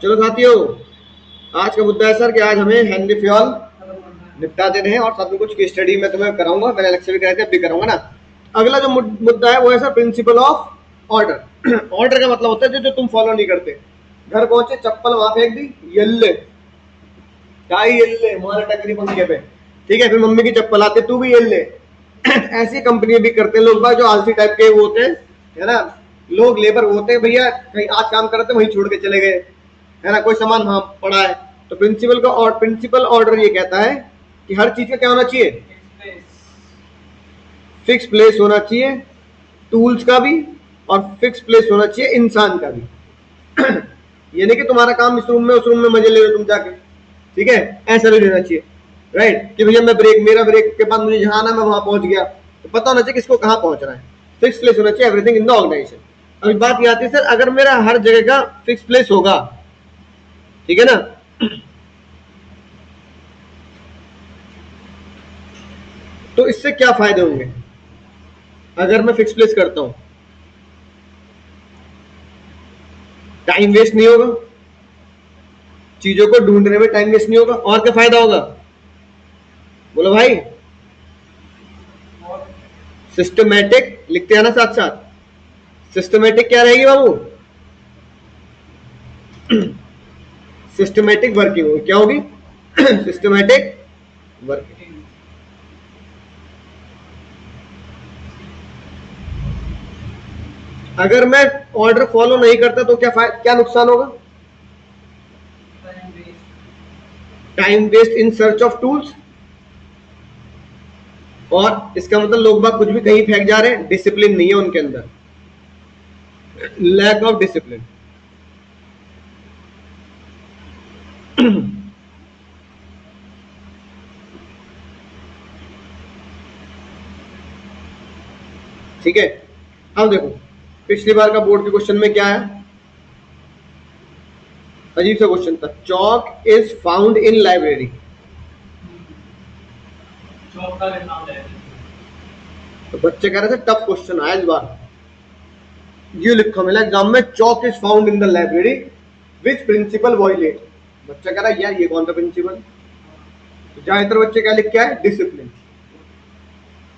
चलो साथियों, आज का मुद्दा है सर कि आज हमें हेनरी फ्योल निपटा देने हैं और साथ में कुछ केस स्टडी मैं तुम्हें कराऊंगा। मैंने लेक्चर भी कराए थे, अब भी कराऊंगा ना। अगला जो मुद्दा है वो है sir principle of order. Order का मतलब होता है जो तुम फॉलो नहीं करते। घर पहुंचे, चप्पल वहां फेंक दी, यल्ले टाई यल्ले मारा टकरी पंखे पे, ठीक है। फिर मम्मी की चप्पल आती, तू भी यल्ले। ऐसी कंपनी भी करते हैं लोग बाग जो आलसी टाइप के वो होते हैं, है ना। लोग लेबर होते हैं, भैया कहीं आज काम करते वहीं छोड़ के चले गए, है ना। कोई सामान वहां पड़ा है तो प्रिंसिपल ऑर्डर ये कहता है कि हर चीज का क्या होना चाहिए, फिक्स प्लेस होना चाहिए, टूल्स का भी, और फिक्स प्लेस होना चाहिए इंसान का भी। ये नहीं कि तुम्हारा काम इस रूम में उस रूम में मजे ले लो तुम जाके, ठीक है। ऐसा नहीं रहना चाहिए, राइट। कि भैया मेरा ब्रेक के बाद मुझे जहां आना मैं वहां पहुंच गया, तो पता होना चाहिए किसको कहां पहुंचना है। फिक्स प्लेस होना चाहिए एवरीथिंग इन द ऑर्गेनाइजेशन। अभी बात ये आती है सर, अगर मेरा हर जगह का फिक्स प्लेस होगा, ठीक है ना, तो इससे क्या फायदे होंगे। अगर मैं फिक्स प्लेस करता हूं, टाइम वेस्ट नहीं होगा, चीजों को ढूंढने में टाइम वेस्ट नहीं होगा, और क्या फायदा होगा, बोलो भाई। सिस्टमैटिक लिखते हैं ना साथ साथ, सिस्टमैटिक क्या रहेगी बाबू, सिस्टमैटिक वर्किंग होगी। क्या होगी, सिस्टमैटिक वर्किंग। अगर मैं ऑर्डर फॉलो नहीं करता तो क्या नुकसान होगा, time waste in search of tools, और इसका मतलब लोग बाग कुछ भी कहीं फेंक जा रहे हैं, डिसिप्लिन नहीं है उनके अंदर, लैक ऑफ डिसिप्लिन। ठीक है। अब देखो पिछली बार का बोर्ड के क्वेश्चन में क्या है, अजीब सा क्वेश्चन था, चौक इज फाउंड इन लाइब्रेरी। तो बच्चे कह रहे थे टफ क्वेश्चन आया इस बार, ये लिखा मिला एग्जाम में, chalk is found in the library which principal violet. बच्चा कह रहा है यार ये कौन सा प्रिंसिपल। तो ज्यादातर बच्चे क्या लिख के आए, डिसिप्लिन।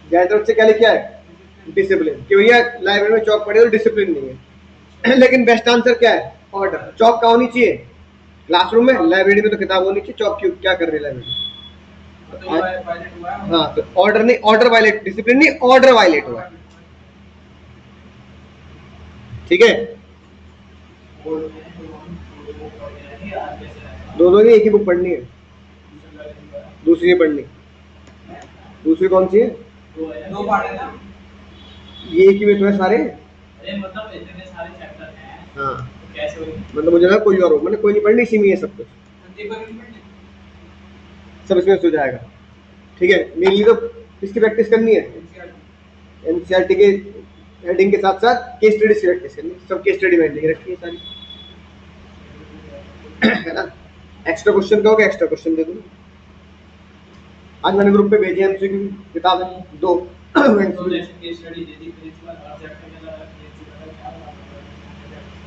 ज्यादातर बच्चे क्या लिख के आए, डिसिप्लिन, कि भैया लाइब्रेरी में चौक पड़े तो डिसिप्लिन नहीं है। लेकिन बेस्ट आंसर क्या है, ऑर्डर। चौक का होनी चाहिए क्लासरूम में, लाइब्रेरी में तो किताब होनी चाहिए, चौक क्यों, क्या कर रही है लाइब्रेरी। हाँ तो ऑर्डर नहीं, ऑर्डर वायलेट, डिसिप्लिन नहीं, ऑर्डर वायलेट हुआ है, ठीक है। दोनों नहीं, एक ही बुक पढ़नी है, दूसरी नहीं पढ़नी। दूसरी कौन सी है, दो पार्ट है ना, ये एक ही में तो है सारे। अरे मतलब इतने सारे चैप्टर हैं, हाँ कैसे होगी, मतलब मुझे लगा कोई और हो, मैंने कोई नहीं पढ़नी, इसी में है सब कुछ, सब इसमें हो जाएगा, ठीक है। मेनली तो किसकी प्रैक्टिस करनी है, एनसीईआरटी के हेडिंग के साथ साथ केस स्टडी की प्रैक्टिस करनी है, सब केस स्टडी में लिख रखी है सारी, है ना। एक्स्ट्रा क्वेश्चन का होगा, एक्स्ट्रा क्वेश्चन दे दूंगा। आज मैंने ग्रुप पे भेजी एमसीक्यू किताबें दो।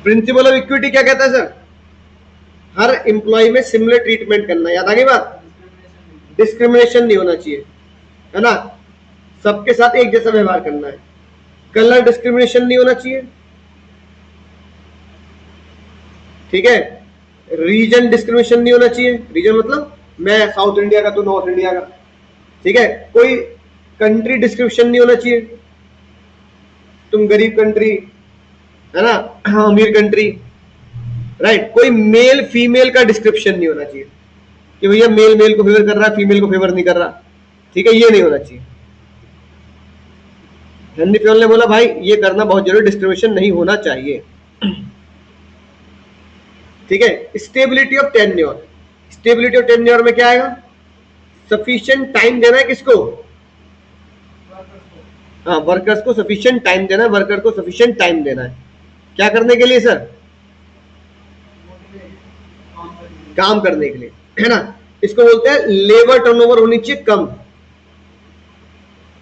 प्रिंसिपल ऑफ इक्विटी क्या कहता है सर, हर एम्प्लॉय में सिमिलर ट्रीटमेंट करना, याद आ गई बात, डिस्क्रिमिनेशन नहीं होना चाहिए, है ना। सबके साथ एक जैसा व्यवहार करना है, कलर डिस्क्रिमिनेशन नहीं होना चाहिए, ठीक है। रीजन डिस्क्रिमिनेशन नहीं होना चाहिए, रीजन मतलब मैं साउथ इंडिया का, तू नॉर्थ इंडिया का, ठीक है। कोई कंट्री डिस्क्रिप्शन नहीं होना चाहिए, तुम गरीब कंट्री, है ना, अमीर कंट्री, राइट। कोई मेल फीमेल का डिस्क्रिप्शन नहीं होना चाहिए कि भैया मेल मेल को फेवर कर रहा है, फीमेल को फेवर नहीं कर रहा, ठीक है, ये नहीं होना चाहिए। हेनरी फ्योल ने बोला भाई ये करना बहुत जरूरी, डिस्क्रिमिनेशन नहीं होना चाहिए, ठीक है। Stability of tenure, stability of tenure में क्या आएगा, सफिशिएंट टाइम देना है किसको, हाँ वर्कर्स को सफिशिएंट टाइम देना है, वर्कर को सफिशिएंट टाइम देना है, क्या करने के लिए सर, काम करने के लिए, है ना। इसको बोलते हैं लेबर टर्नओवर होनी चाहिए कम।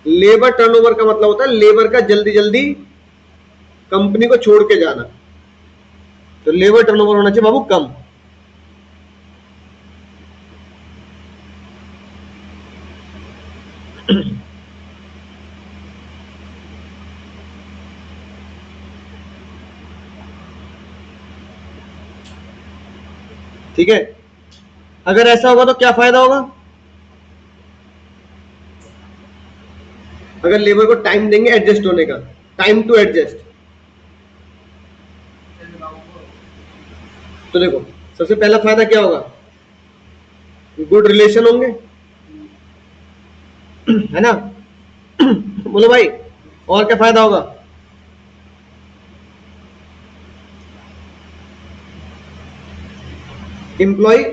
लेबर टर्नओवर का मतलब होता है लेबर का जल्दी जल्दी कंपनी को छोड़ के जाना, तो लेबर टर्नओवर होना चाहिए बाबू कम। ठीक है, अगर ऐसा होगा तो क्या फायदा होगा? अगर लेबर को टाइम देंगे एडजस्ट होने का, टाइम टू एडजस्ट, तो देखो सबसे पहला फायदा क्या होगा? गुड रिलेशन होंगे, है ना? बोलो भाई, और क्या फायदा होगा? एम्प्लॉय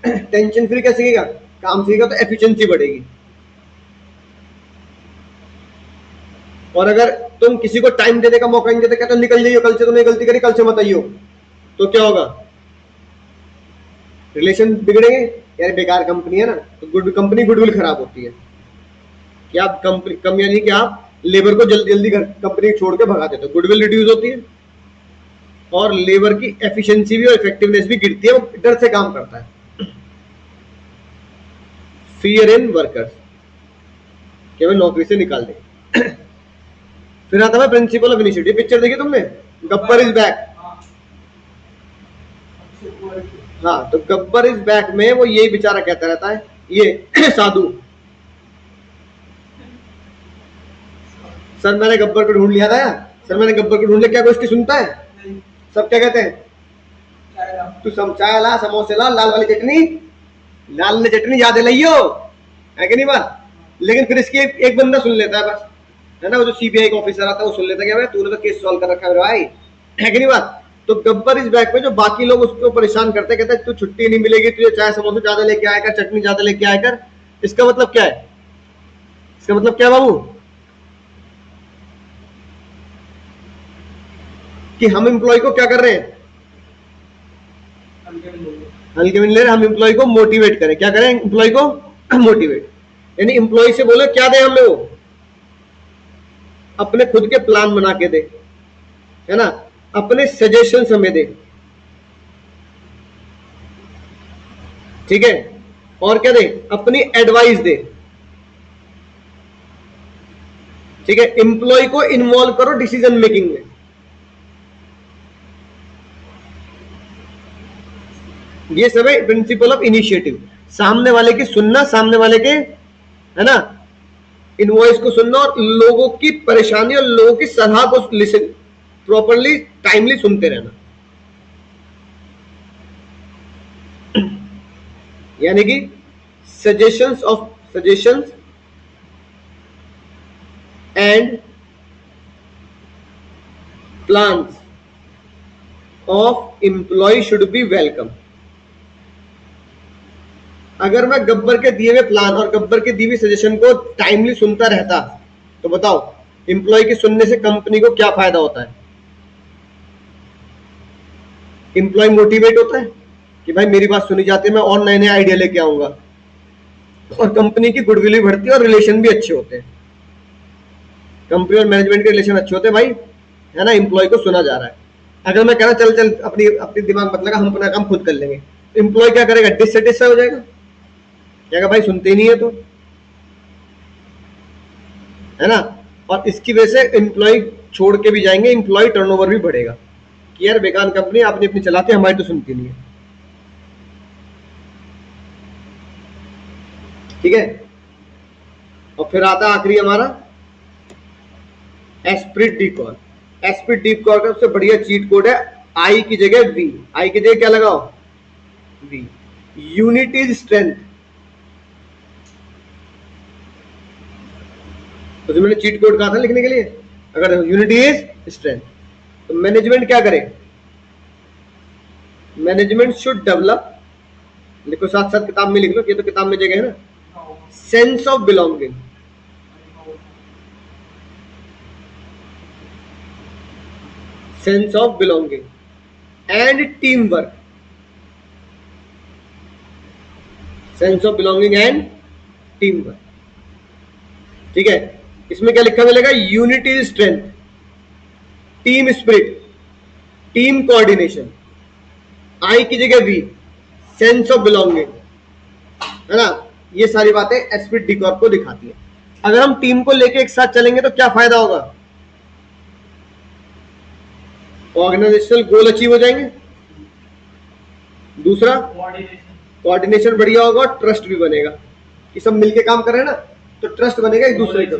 टेंशन फ्री क्या सीखेगा? काम सीखेगा तो एफिशिएंसी बढ़ेगी। और अगर तुम किसी को टाइम देने का मौका नहीं देते, कहते निकल जाइए, कल से तुमने गलती करी, कल से मत आइयो, तो क्या होगा? रिलेशन बिगड़ेंगे, यार बेकार कंपनी है ना, तो गुड कंपनी गुडविल खराब होती है कि आप कंपनी कम, यानी कि आप लेबर को जल्दी जल्दी कंपनी छोड़ के भगा देते हो, गुडविल रिड्यूस होती है और लेबर की एफिशिएंसी भी और इफेक्टिवनेस भी गिरती है, वो डर से काम करता है। फियर इन वर्कर्स, कि हमें नौकरी से निकाल दे। फिर आता है प्रिंसिपल ऑफ इनिशिएटिव। पिक्चर देखी तुमने, गब्बर इज बैक। हाँ, तो गब्बर इज बैक में वो यही बेचारा कहता रहता है, ये साधु, सर मैंने गब्बर को ढूंढ लिया था, सर मैंने गब्बर को ढूंढ लिया। क्या कोई इसकी सुनता है? सब क्या कहते हैं? तू चाय ला, समोसे ला, लाल वाली चटनी, लाल वाली चटनी याद लाइयो, है कि नहीं बात? लेकिन फिर इसकी एक बंदा सुन लेता है बस, है ना, वो जो सीबीआई का ऑफिसर आता है वो सुन लेता है कि भाई तूने तो केस सॉल्व कर रखा है भाई, है कि नहीं बात? तो गब्बर इस बैक में जो बाकी लोग उसको परेशान करते, कहते हैं तू छुट्टी नहीं मिलेगी, तुझे चाय समोसे ज्यादा लेके आया कर, चटनी ज्यादा लेके आया कर। इसका मतलब क्या है? इसका मतलब क्या बाबू? कि हम एम्प्लॉय को क्या कर रहे हैं? हल्के में ले रहे, हम एम्प्लॉय को मोटिवेट करें। क्या करें? एम्प्लॉय को मोटिवेट, यानी एम्प्लॉय से बोले क्या दे हमें, वो अपने खुद के प्लान बना के दे, है ना, अपने सजेशंस हमें दे, ठीक है, और क्या दे? अपनी एडवाइस दे, ठीक है। एम्प्लॉय को इन्वॉल्व करो डिसीजन मेकिंग में। ये सब है प्रिंसिपल ऑफ इनिशिएटिव। सामने वाले की सुनना, सामने वाले के, है ना, इनवॉइस को सुनना और लोगों की परेशानी और लोगों की सलाह को लिसन प्रॉपरली, टाइमली सुनते रहना, यानी कि suggestions and plans of employ should be welcome. अगर मैं गब्बर के दिए हुए प्लान और गब्बर के दिए हुए सजेशन को टाइमली सुनता रहता, तो बताओ एम्प्लॉय के सुनने से कंपनी को क्या फायदा होता है? एम्प्लॉय मोटिवेट होता है कि भाई मेरी बात सुनी जाती है, मैं और नए नए आइडिया लेके आऊंगा, और कंपनी की गुडविल भी बढ़ती है और रिलेशन भी अच्छे होते हैं, कंपनी और मैनेजमेंट के रिलेशन अच्छे होते हैं भाई, है ना, एम्प्लॉय को सुना जा रहा है। अगर मैं कह रहा चल चल अपनी अपनी दिमाग मत लगा, हम अपना काम खुद कर लेंगे, एम्प्लॉय क्या करेगा? डिससेटिस्फाई हो जाएगा, क्या भाई सुनते ही नहीं है, तो है ना। और इसकी वजह से एम्प्लॉय छोड़ के भी जाएंगे, एम्प्लॉय टर्नओवर भी बढ़ेगा कि यार बेकार कंपनी, आपने अपनी चलाते, हमारी तो सुनती नहीं है, ठीक है। और फिर आता आखिरी हमारा esprit de corps. Esprit de corps का सबसे बढ़िया चीट कोड है, आई की जगह वी। आई की जगह क्या लगाओ? वी। Unity is strength. तो जो मैंने चीट कोड कहा था लिखने के लिए, अगर यूनिटी इज स्ट्रेंथ, तो मैनेजमेंट क्या करे? मैनेजमेंट शुड डेवलप, लिखो साथ साथ किताब में लिख लो, ये तो किताब में जगह है ना, sense of belonging, sense of belonging and team work, sense of belonging and team work, ठीक है। इसमें क्या लिखा मिलेगा? Unity strength, team spirit, team coordination, I की जगह वी, सेंस ऑफ बिलोंगिंग, है ना, ये सारी बातें एस्प्रिट डी कॉर्प को दिखाती है। अगर हम टीम को लेके एक साथ चलेंगे तो क्या फायदा होगा? ऑर्गेनाइजेशनल गोल अचीव हो जाएंगे, दूसरा कोऑर्डिनेशन। कोऑर्डिनेशन बढ़िया होगा और ट्रस्ट भी बनेगा कि सब मिलके काम कर रहे हैं ना, तो ट्रस्ट बनेगा एक दूसरे को,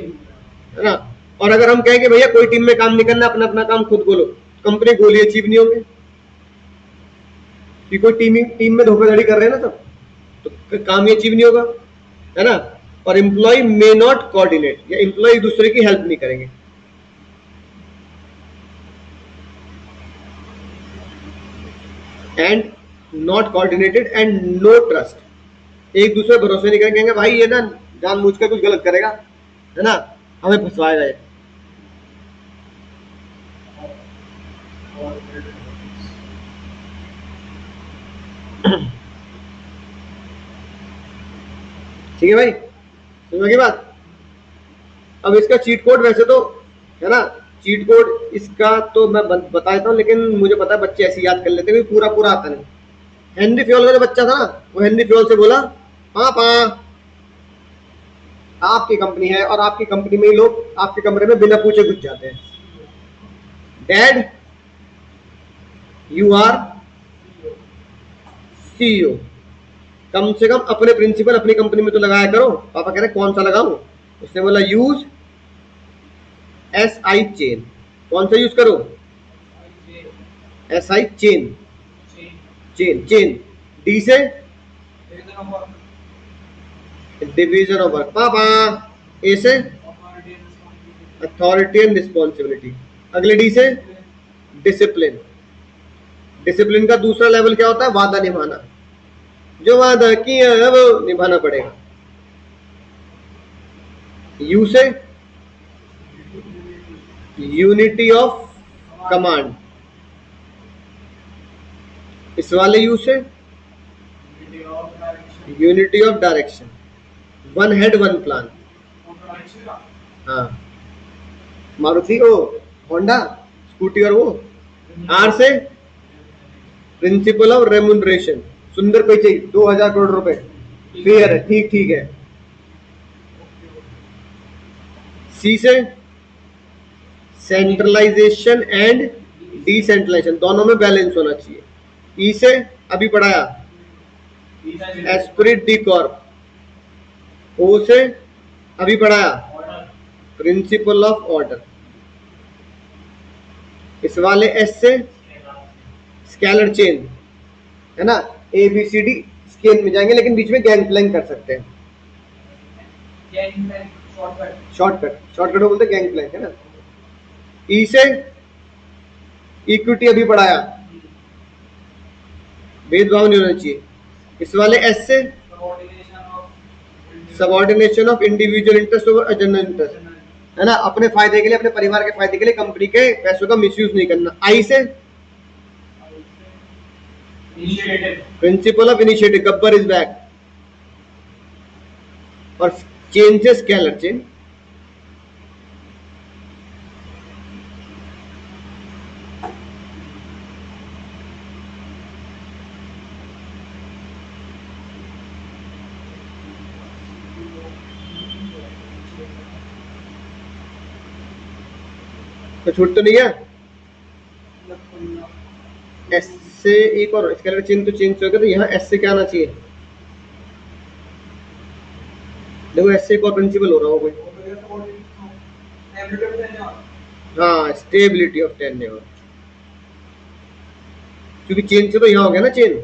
है ना। और अगर हम कहें कि भैया कोई टीम में काम नहीं करना, अपना अपना काम खुद बोलो, कंपनी गोल ही अचीव नहीं होंगे कि कोई टीम में धोखाधड़ी कर रहे हैं ना सब, तो काम ही अचीव नहीं होगा, है ना। और एम्प्लॉय मे नॉट कोऑर्डिनेट, या एम्प्लॉय एक दूसरे की हेल्प नहीं करेंगे। And not coordinated and no trust, एक दूसरे भरोसे नहीं करेंगे, भाई ये ना जानबूझ कर कुछ गलत करेगा, है ना, हमें फंसवाएगा ये। ठीक है भाई, समझ की बात। अब इसका चीट कोड वैसे तो है ना, चीट कोड इसका तो मैं बता देता हूँ, लेकिन मुझे पता है बच्चे ऐसे याद कर लेते हैं, पूरा पूरा आता नहीं। हेनरी फ्योल का जो बच्चा था ना, वो हेनरी फ्योल से बोला, पापा आपकी कंपनी है और आपकी कंपनी में ही लोग आपके कमरे में बिना पूछे घुस जाते हैं। डैड यू आर सीईओ, कम से कम अपने प्रिंसिपल अपनी कंपनी में तो लगाया करो। पापा कह रहे कौन सा लगाऊं? उसने बोला यूज SI चेन। कौन सा यूज करो? SI chain, chain chain. D से डिवीजन ऑफ वर्क। पापा ए से अथॉरिटी एंड रिस्पॉन्सिबिलिटी। अगले डी से डिसिप्लिन। डिसिप्लिन का दूसरा लेवल क्या होता है? वादा निभाना, जो वादा किया है वो निभाना पड़ेगा। यू से यूनिटी ऑफ कमांड। इस वाले यू से unity of direction, one head one plan. हाँ, मारुति ओ होंडा स्कूटी और वो। आर से प्रिंसिपल ऑफ रेम्यूनरेशन, सुंदर पिचाई 2000 करोड़ रुपए, फेयर है, ठीक ठीक है। सी से सेंट्रलाइजेशन एंड डिसेंट्रलाइजेशन, दोनों में बैलेंस होना चाहिए। ई से अभी पढ़ाया एस्पिरिट डी कॉर्प। ओ से अभी पढ़ाया प्रिंसिपल ऑफ ऑर्डर। इस वाले एस से स्केलर चेन, है ना, ABCD स्केल में जाएंगे, लेकिन बीच में गैंग प्लैंक कर सकते हैं। शॉर्टकट बोलते गैंग प्लैंक, है ना। ई से इक्विटी अभी पढ़ाया, भेदभाव नहीं होना चाहिए। इस वाले एस से subordination of individual interest over general interest, है ना, अपने फायदे के लिए, अपने परिवार के फायदे के लिए कंपनी के पैसों का मिसयूज नहीं करना। आई से principal of initiative, Gabbar is back. और चेन से स्केलर चेन। तो छूट तो नहीं है। एस से एक और स्केलर चेन तो चेंज हो गया, तो यहाँ एस से क्या आना चाहिए? देखो एस से एक और प्रिंसिपल हो रहा हो कोई। हाँ, स्टेबिलिटी ऑफ टेन्योर, क्योंकि चेन से तो यहाँ हो गया ना चेन,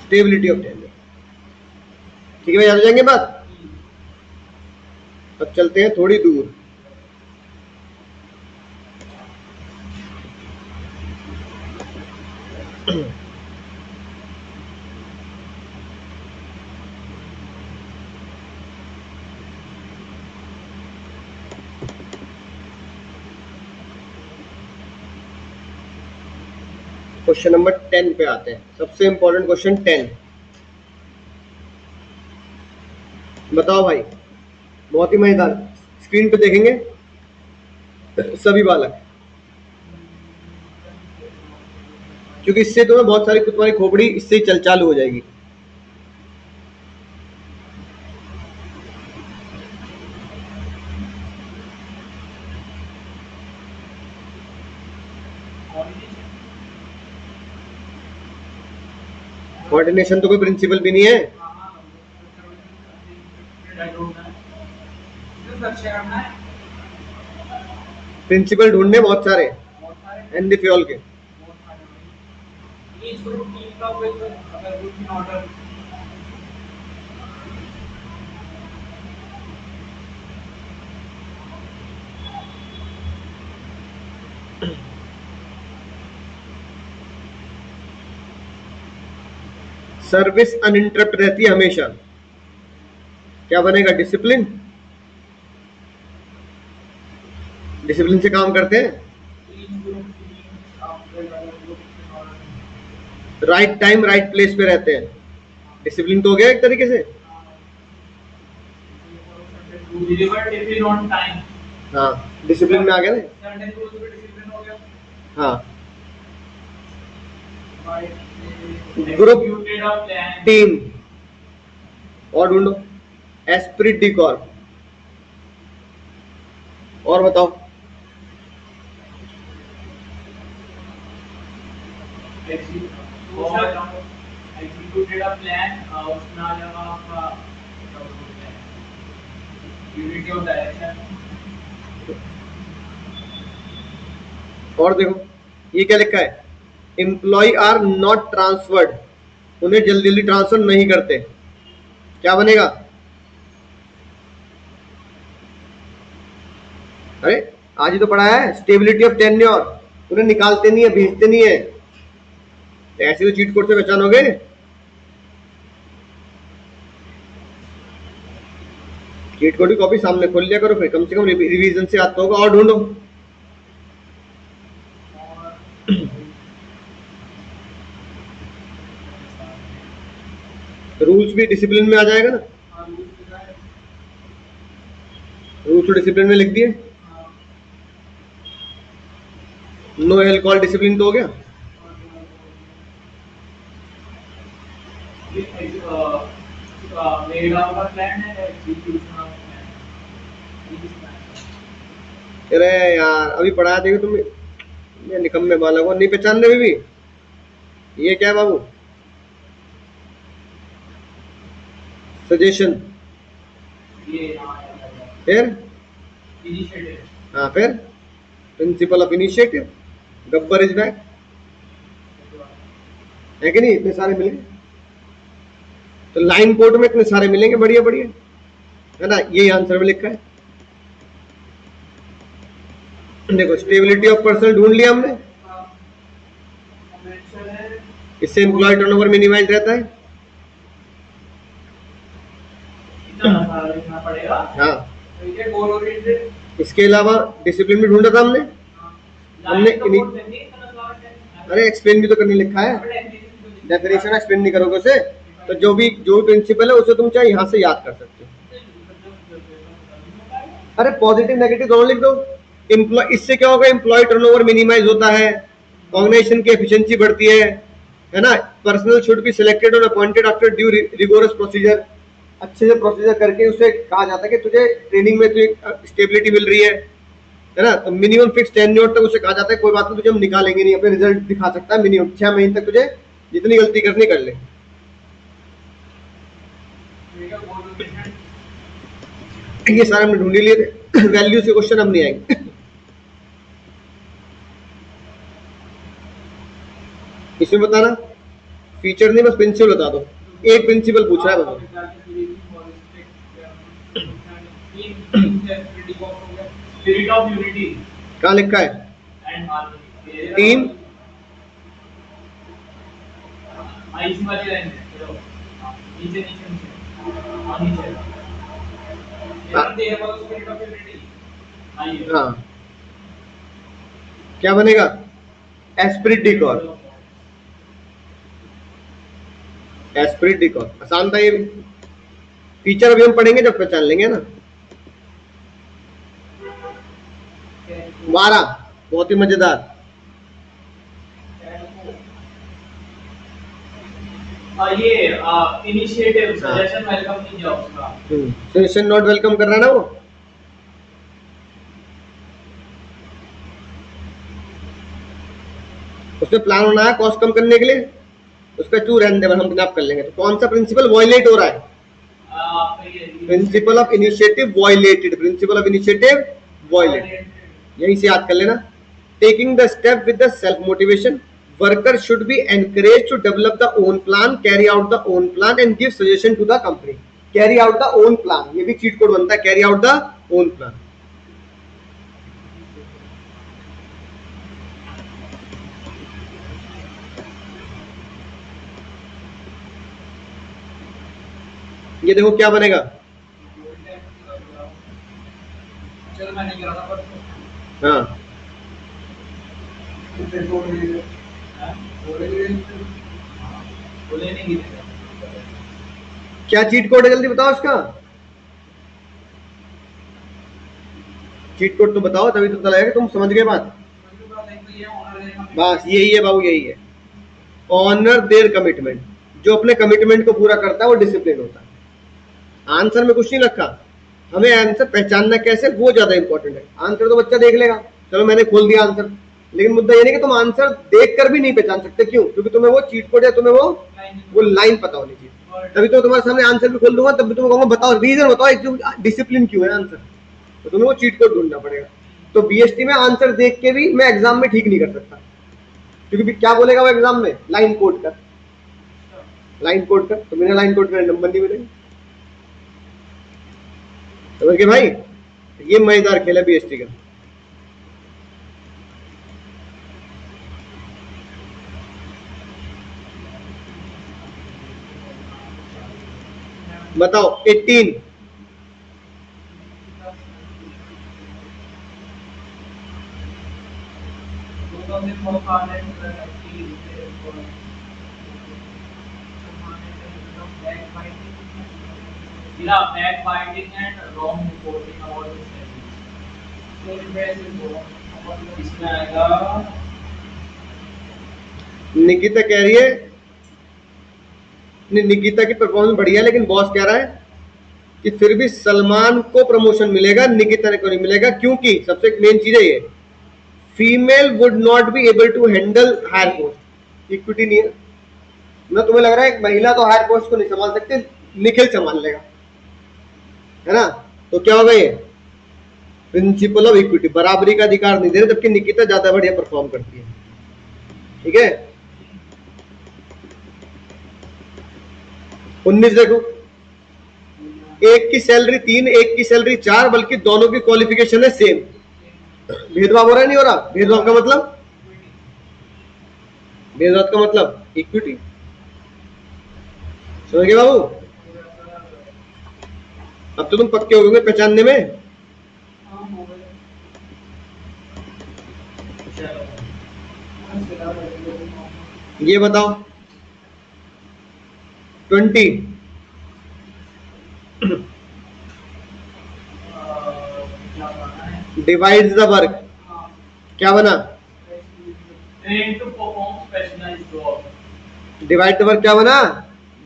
स्टेबिलिटी ऑफ टेन्योर। ठीक है, याद हो जाएंगे बात। अब चलते हैं थोड़ी दूर। क्वेश्चन नंबर 10 पे आते हैं, सबसे इंपॉर्टेंट क्वेश्चन 10। बताओ भाई, बहुत ही मजेदार। स्क्रीन पे देखेंगे सभी बालक, क्योंकि इससे तुम्हें बहुत सारी तुम्हारी खोपड़ी इससे ही चालू हो जाएगी। कोऑर्डिनेशन तो कोई प्रिंसिपल भी नहीं है। प्रिंसिपल ढूंढने बहुत सारे एंड फ्यूल के। सर्विस अनइंटरप्ट रहती है हमेशा। क्या बनेगा? डिसिप्लिन। डिसिप्लिन से काम करते हैं। राइट टाइम राइट प्लेस पे रहते हैं। डिसिप्लिन तो हो गया एक तरीके से। हाँ, डिसिप्लिन में आ गया ना। हाँ, ग्रुप, टीम, और ढूंढो। Spirit D Corp. और बताओ। एग्जीक्यूटेड अ प्लान, उसमें आ जाएगा आपका यूनिटी ऑफ डायरेक्शन। और देखो ये क्या लिखा है? Employ are not transferred. उन्हें जल्दी जल्दी ट्रांसफर नहीं करते। क्या बनेगा? अरे आज ही तो पढ़ा है, स्टेबिलिटी ऑफ टेन्योर। उन्हें निकालते नहीं है, भेजते नहीं है। ऐसे तो चीट कोड से पहचानोगे। चीट कोड की कॉपी सामने खोल लिया करो, फिर कम से कम रिवीजन से आता होगा। और ढूंढो। रूल्स भी डिसिप्लिन में आ जाएगा ना। रूल्स तो डिसिप्लिन में लिख दिए। नो अल्कोहल डिसिप्लिन तो हो गया। अरे यार अभी पढ़ाया देखो तुम। ये निकम्मे बालक हो, नहीं पहचानने में भी। ये क्या है बाबू? सजेशन। फिर हाँ, फिर principal of initiative. Gabbar is back. है कि नहीं? इतने सारे मिलेंगे तो लाइन कोड में इतने सारे मिलेंगे, बढ़िया बढ़िया, है ना। यही आंसर में लिखा है। देखो स्टेबिलिटी ऑफ पर्सन ढूंढ लिया हमने। इससे एम्प्लॉय टर्नओवर मिनिमाइज रहता है। हाँ, इसके अलावा डिसिप्लिन भी ढूंढा था हमने। अरे एक्सप्लेन भी तो करने लिखा है। डेफिनेशन एक्सप्लेन नहीं करोगे उसे तो जो भी प्रिंसिपल है उसे तुम चाहे यहाँ से याद कर सकते हो। अरे पॉजिटिव नेगेटिव दोनों लिख दो। एम्प्लॉय, इससे क्या होगा? एम्प्लॉय टर्नओवर मिनिमाइज होता है, ऑर्गेनाइजेशन की एफिशिएंसी बढ़ती है ना। पर्सनल शुड बी सिलेक्टेड और appointed after due rigorous procedure. अच्छे से प्रोसीजर करके उसे कहा जाता है कि तुझे ट्रेनिंग में तुझे स्टेबिलिटी मिल रही है ना। तो मिनिमम फिक्स टेन्योर तक उसे कहा जाता है कोई बात नहीं, तुझे हम निकालेंगे नहीं, अपने रिजल्ट दिखा सकता है मिनिमम 6 महीने तक, तुझे जितनी गलती करनी कर ले। ये सारे हमने ढूंढ लिए थे। वैल्यू से क्वेश्चन अब नहीं आएंगे। इसमें बताना फीचर नहीं, बस प्रिंसिपल बता दो। एक प्रिंसिपल पूछ रहा है बस। कहाँ लिखा है? टीम। हाँ, क्या बनेगा? Spirit D Corp. Spirit D Corp आसान था ये भी। फीचर अभी हम पढ़ेंगे जब पहचान लेंगे ना। 12 बहुत ही मजेदार। ये इनिशिएटिव सजेशन वेलकम नहीं किया उसका। सजेशन नॉट वेलकम कर रहा है ना वो। उसमें प्लान होना है कॉस्ट कम करने के लिए। उसका टू रहने दे, हम आप कर लेंगे। तो कौन सा प्रिंसिपल वायलेट हो रहा है? Principle of initiative violated, principle of initiative violated, यहीं से याद कर लेना। Taking the step with the self motivation, worker should be encourage to develop the own plan, carry out the own plan and give suggestion to the company. Carry out the own plan, ये भी cheat code बनता है, carry out the own plan. ये देखो क्या बनेगा, हाँ क्या चीट कोड है, जल्दी बताओ इसका चीट कोड तो बताओ, तभी तो पता लगेगा तुम समझ गए बात। बस यही है बाबू, यही है। ऑनर देयर कमिटमेंट, जो अपने कमिटमेंट को पूरा करता है वो डिसिप्लिन होता है। आंसर में कुछ नहीं रखा, हमें आंसर पहचानना कैसे वो ज्यादा इंपॉर्टेंट है। आंसर तो बच्चा देख लेगा, चलो मैंने खोल दिया आंसर, लेकिन मुद्दा ये नहीं कि तुम आंसर देखकर भी नहीं पहचान सकते। क्यों? क्योंकि तुम्हें वो चीट कोड है, तुम्हें वो लाइन पता होनी चाहिए। तभी तो तुम्हारे सामने आंसर भी खोल दूंगा, तब भी तुम्हें कहूंगा बताओ रीजन बताओ, डिसिप्लिन क्यों है आंसर, तो तुम्हें वो चीट कोड ढूंढना पड़ेगा। तो बीएसटी में आंसर देख के भी मैं एग्जाम में ठीक नहीं कर सकता, क्योंकि क्या बोलेगा वो एग्जाम में, लाइन कोड कर, लाइन कोड कर, तो बिना लाइन कोड कर नंबर नहीं मिलेगा। समझ गए भाई? ये मजेदार खेल है बीएसटी का। बताओ 18, backbiting and wrong reporting about the service. इसमें आएगा, निकिता कह रही है निकिता की परफॉर्मेंस बढ़िया है, लेकिन बॉस कह रहा है कि फिर भी सलमान को प्रमोशन मिलेगा, निकिता को नहीं मिलेगा, क्योंकि सबसे मेन चीज है ये, female would not be able to handle higher post, equity नहीं है ना। तुम्हें लग रहा है एक महिला तो हायर पोस्ट को नहीं संभाल सकते, निखिल संभाल लेगा, है ना। तो क्या होगा ये, प्रिंसिपल ऑफ इक्विटी, बराबरी का अधिकार नहीं दे रहे, जबकि निकिता ज्यादा बढ़िया परफॉर्म करती है। ठीक है, 19 देखो, एक की सैलरी 3, एक की सैलरी 4, बल्कि दोनों की क्वालिफिकेशन है सेम। भेदभाव हो रहा है नहीं हो रहा? भेदभाव का मतलब, भेदभाव का मतलब इक्विटी। समझ गए बाबू? अब तो तुम पक्के हो गए पहचानने में। ये बताओ 20 डिवाइड्स द वर्क, क्या बना? trained to perform specialized job. Divide the work क्या बना?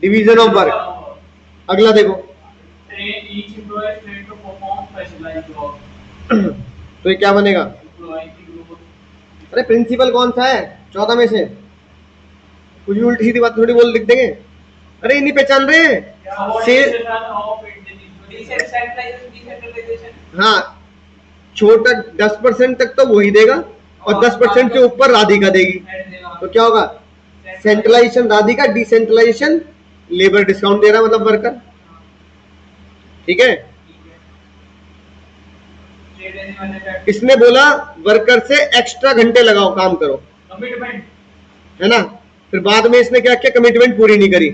Division of work. अगला देखो, Train each employee is trained to perform specialized job. तो ये क्या बनेगा? Employee की growth. अरे प्रिंसिपल कौन सा है 14 में से? कुछ भी उल्टी सीधी बात थोड़ी बोल लिख देंगे। अरे ये नहीं पहचान रहे हैं। हाँ, छोटा 10% तक तो वही देगा और 10% से ऊपर राधिका देगी, तो क्या होगा? Centralization Radhika, decentralization labour, discount दे रहा मतलब वर्कर। ठीक है, इसने बोला वर्कर से एक्स्ट्रा घंटे लगाओ, काम करो, कमिटमेंट है ना। फिर बाद में इसने क्या किया? कमिटमेंट पूरी नहीं करी,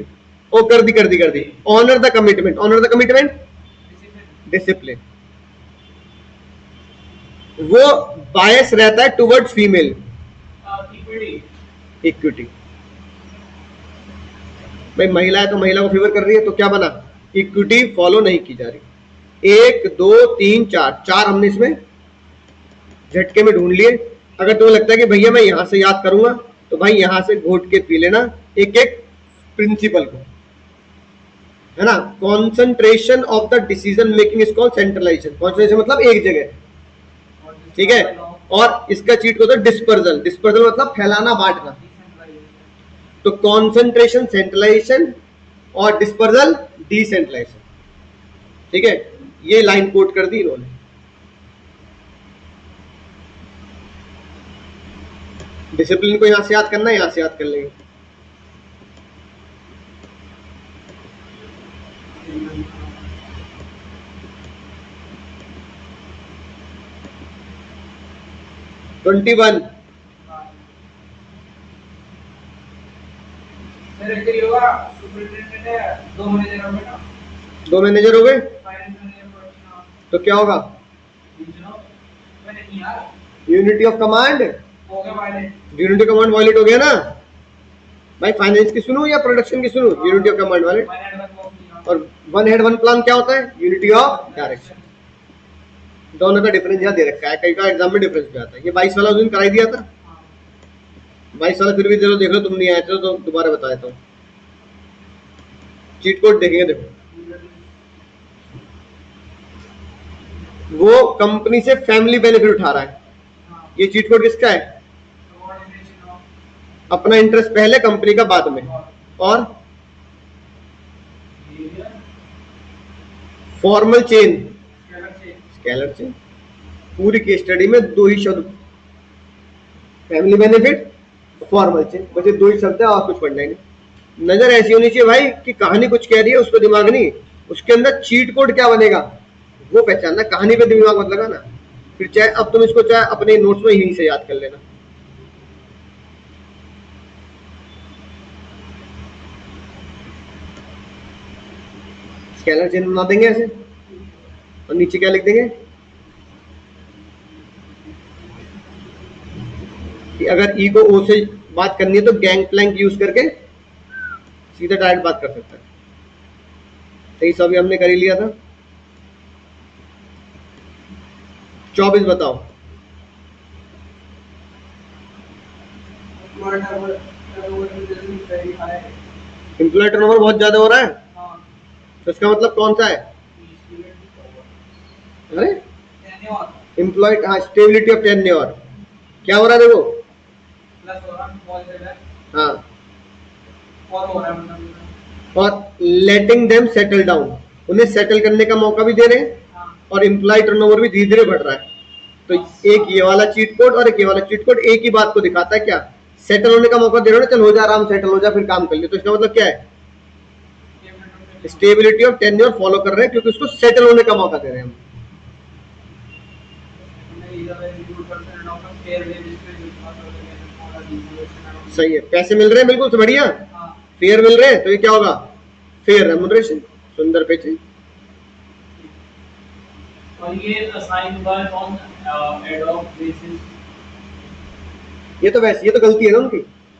ओ कर दी। Honour the commitment, discipline. वो बायस रहता है टुवर्ड्स फीमेल, इक्विटी। भाई महिला है तो महिला को फेवर कर रही है, तो क्या बना? इक्विटी फॉलो नहीं की जा रही। 1 2 3 4 हमने इसमें झटके में ढूंढ लिए। अगर तुम्हें लगता है कि भैया मैं यहां से याद करूंगा, तो भाई यहां से घोट के पी लेना एक एक प्रिंसिपल को, है ना। Concentration of the decision making is called centralization. Concentration मतलब एक जगह, ठीक है। और इसका चीट को तो डिस्पर्जल मतलब फैलाना, बांटना। तो कॉन्सेंट्रेशन सेंट्रलाइजेशन और डिस्पर्सल डिसेंट्रलाइजेशन। ठीक है, ये लाइन कोट कर दी इन्होंने। डिसिप्लिन को यहां से याद करना है, यहां से याद कर लेंगे। ट्वेंटी वन सर एक्चुअली होगा सुपरिटेंडेंट है, दो मैनेजर होंगे ना, दो मैनेजर हो गए, फाइनेंस मैनेजर प्रोडक्शन तो क्या होगा? मैंने नहीं यार यूनिटी ऑफ कमांड, हो गया वाले यूनिटी ऑफ कमांड वायलेट हो गया ना भाई। फाइनेंस की सुनो या प्रोडक्शन की सुनो? Unity of command violate. और वन हेड वन प्लान क्या होता है? Unity of direction. दोनों का डिफरेंस यहाँ दे रखा है, कई का एग्जाम में डिफरेंस भी आता है। ये 22 वाला उस दिन कराई दिया था, 22 वाला फिर भी चलो देख लो, तुम नहीं आए थे तो दोबारा बता देता हूँ। चीट कोड देखेंगे, देखो वो कंपनी से फैमिली बेनिफिट उठा रहा है। ये चीट कोड किसका है? अपना इंटरेस्ट पहले, कंपनी का बाद में। और फॉर्मल चेन, स्केलर चेन। पूरी केस स्टडी में दो ही शब्द, फैमिली बेनिफिट, फॉर्मल चेन, बस ये दो ही शब्द है और कुछ पढ़ना ही नहीं। नजर ऐसी होनी चाहिए भाई कि कहानी कुछ कह रही है, उस पर दिमाग नहीं, उसके अंदर चीट कोड क्या बनेगा वो पहचानना। कहानी पे दिमाग मत लगाना। फिर चाहे अब तुम इसको चाहे अपने नोट्स में यहीं से याद कर लेना। स्केलर चेन बना देंगे ऐसे, और नीचे क्या लिख देंगे कि अगर ई को ओ से बात करनी है तो गैंग प्लैंक यूज करके सीधा डायरेक्ट बात कर सकता है। सही, सभी हमने कर ही लिया था। 24 बताओ। एम्प्लॉय टर्नओवर बहुत ज्यादा हो रहा है, तो इसका मतलब कौन सा है? अरे एम्प्लॉय, हाँ, स्टेबिलिटी ऑफ टेन्योर क्या हो रहा है? देखो हाँ, और लेटिंग देम सेटल डाउन, उन्हें सेटल करने का मौका भी दे रहे हैं, और एम्प्लॉय टर्नओवर भी धीरे धीरे बढ़ रहा है। तो एक ये वाला चीट कोड और एक ये वाला चीट कोड एक ही बात को दिखाता है, क्या? सेटल होने का मौका दे रहे हो ना, चल हो जा, आराम सेटल हो जा, फिर काम कर लियो। तो इसका मतलब क्या है? स्टेबिलिटी ऑफ टेन्योर फॉलो कर रहे हैं, क्योंकि उसको सेटल होने का मौका दे रहे हैं हम। सही है, पैसे मिल रहे हैं, बिल्कुल बढ़िया, फेयर मिल रहे हैं, तो ये क्या होगा? Fair remuneration. सुंदर पेचे। और ये assign work on ad hoc basis, ये तो वैसे, ये तो गलती है ना उनकी,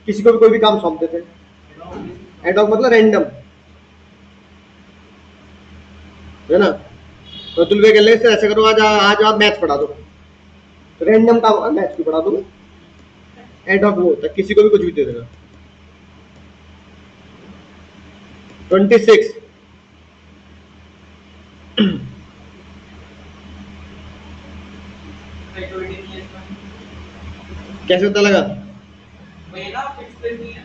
किसी को भी कोई भी काम सौंप देते हैं। एड हॉक मतलब रैंडम, है ना? तो तुलवे कर ले, ऐसा करो, आज आज आप मैथ पढ़ा दो, तो रैंडम काम मैथ की पढ़ा दो। एड हॉक वो होता है किसी को भी कुछ भी दे देना। 26 कैसे पता लगा? वही ना, फिक्स प्लेस नहीं है,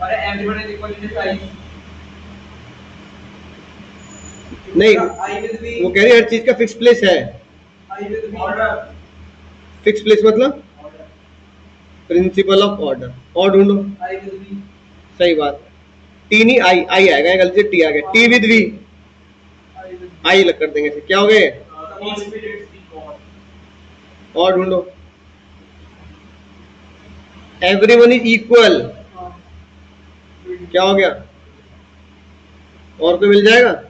अरे everyone is equal in size. नहीं, वो कह रही है हर चीज का फिक्स प्लेस है। ऑर्डर, फिक्स प्लेस मतलब प्रिंसिपल ऑफ ऑर्डर। और ढूंढो। सही बात, टी नहीं, आई, आई आएगा, गलती से टी आ गया। टी विद वी, आई लग कर देंगे। क्या हो गए? और ढूंढो। एवरीवन इज इक्वल, क्या हो गया? और कोई मिल जाएगा?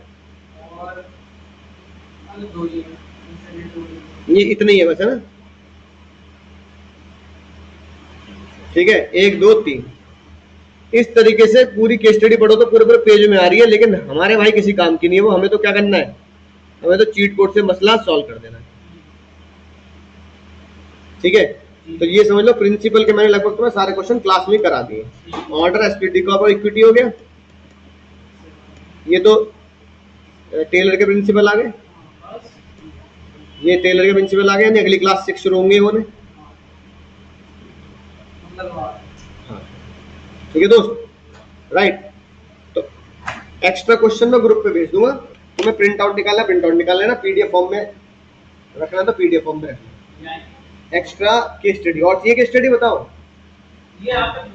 ये इतना ही है बस, है ना? ठीक है, 1 2 3 इस तरीके से पूरी केस स्टडी पढ़ो तो पूरे पूरे पेज में आ रही है। लेकिन हमारे भाई किसी काम की नहीं है वो, हमें तो क्या करना है? हमें तो चीट कोड से मसला सॉल्व कर देना है। ठीक है, तो ये समझ लो प्रिंसिपल के मैंने लगभग तुम्हें सारे क्वेश्चन क्लास में करा दिए। ऑर्डर, एसपीटी का और इक्विटी हो गया। ये तो टेलर के प्रिंसिपल आ गए, ये टेलर के प्रिंसिपल आ गए, नहीं अगली क्लास 6 शुरू होंगे वो। हाँ, ठीक है दोस्त, राइट। तो एक्स्ट्रा क्वेश्चन मैं ग्रुप पे भेज दूंगा, तुम्हें प्रिंट आउट निकाल लेना, पीडीएफ फॉर्म में रखना तो पीडीएफ फॉर्म में रखना। एक्स्ट्रा केस स्टडी और चाहिए केस स्टडी बताओ, ये आप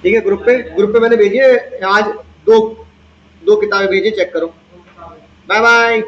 ठीक है ग्रुप पे मैंने भेजी है आज, दो किताबें भेजी, चेक करो। Bye bye.